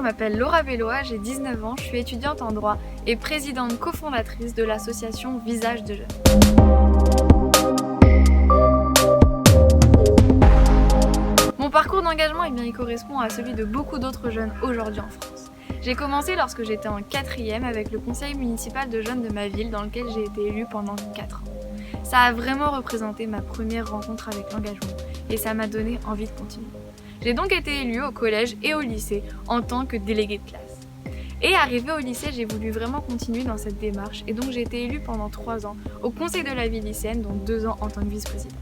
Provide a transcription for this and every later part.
m'appelle Laura Belloa, j'ai 19 ans, je suis étudiante en droit et présidente cofondatrice de l'association Visage de Jeunes. Mon parcours d'engagement, il correspond à celui de beaucoup d'autres jeunes aujourd'hui en France. J'ai commencé lorsque j'étais en 4e avec le conseil municipal de jeunes de ma ville dans lequel j'ai été élue pendant 4 ans. Ça a vraiment représenté ma première rencontre avec l'engagement et ça m'a donné envie de continuer. J'ai donc été élue au collège et au lycée en tant que déléguée de classe. Et arrivée au lycée, j'ai voulu vraiment continuer dans cette démarche et donc j'ai été élue pendant 3 ans au conseil de la vie lycéenne, dont 2 ans en tant que vice-présidente.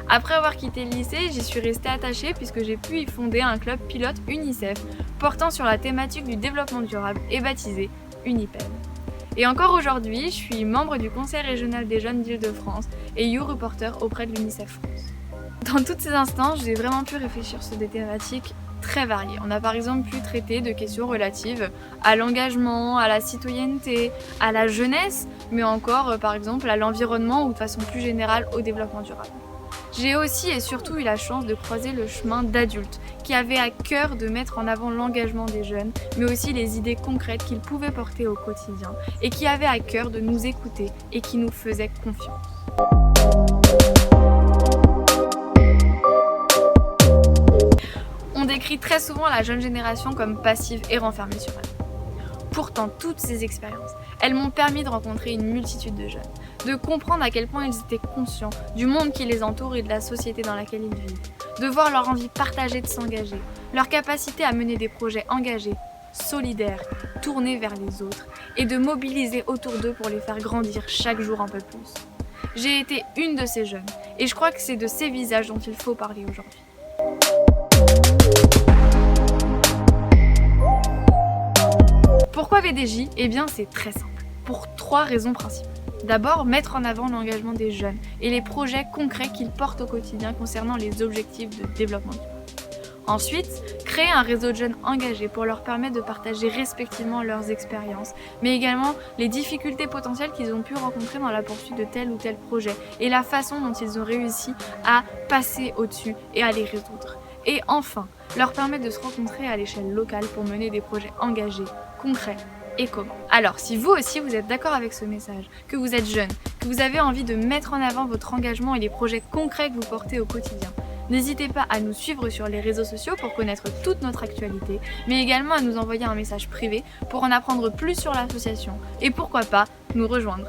Après avoir quitté le lycée, j'y suis restée attachée puisque j'ai pu y fonder un club pilote UNICEF portant sur la thématique du développement durable et baptisé UNIPED. Et encore aujourd'hui, je suis membre du Conseil régional des jeunes d'Île-de-France et Youth Reporter auprès de l'UNICEF France. Dans toutes ces instances, j'ai vraiment pu réfléchir sur des thématiques très variées. On a par exemple pu traiter de questions relatives à l'engagement, à la citoyenneté, à la jeunesse, mais encore par exemple à l'environnement ou de façon plus générale au développement durable. J'ai aussi et surtout eu la chance de croiser le chemin d'adultes qui avaient à cœur de mettre en avant l'engagement des jeunes, mais aussi les idées concrètes qu'ils pouvaient porter au quotidien et qui avaient à cœur de nous écouter et qui nous faisaient confiance. On décrit très souvent la jeune génération comme passive et renfermée sur elle. Pourtant, toutes ces expériences, elles m'ont permis de rencontrer une multitude de jeunes, de comprendre à quel point ils étaient conscients du monde qui les entoure et de la société dans laquelle ils vivent, de voir leur envie partagée de s'engager, leur capacité à mener des projets engagés, solidaires, tournés vers les autres, et de mobiliser autour d'eux pour les faire grandir chaque jour un peu plus. J'ai été une de ces jeunes, et je crois que c'est de ces visages dont il faut parler aujourd'hui. Pourquoi VDJ ? Eh bien c'est très simple, pour 3 raisons principales. D'abord, mettre en avant l'engagement des jeunes et les projets concrets qu'ils portent au quotidien concernant les objectifs de développement durable. Ensuite, créer un réseau de jeunes engagés pour leur permettre de partager respectivement leurs expériences, mais également les difficultés potentielles qu'ils ont pu rencontrer dans la poursuite de tel ou tel projet et la façon dont ils ont réussi à passer au-dessus et à les résoudre. Et enfin, leur permettre de se rencontrer à l'échelle locale pour mener des projets engagés, concrets et communs. Alors, si vous aussi vous êtes d'accord avec ce message, que vous êtes jeune, que vous avez envie de mettre en avant votre engagement et les projets concrets que vous portez au quotidien, n'hésitez pas à nous suivre sur les réseaux sociaux pour connaître toute notre actualité, mais également à nous envoyer un message privé pour en apprendre plus sur l'association et pourquoi pas nous rejoindre.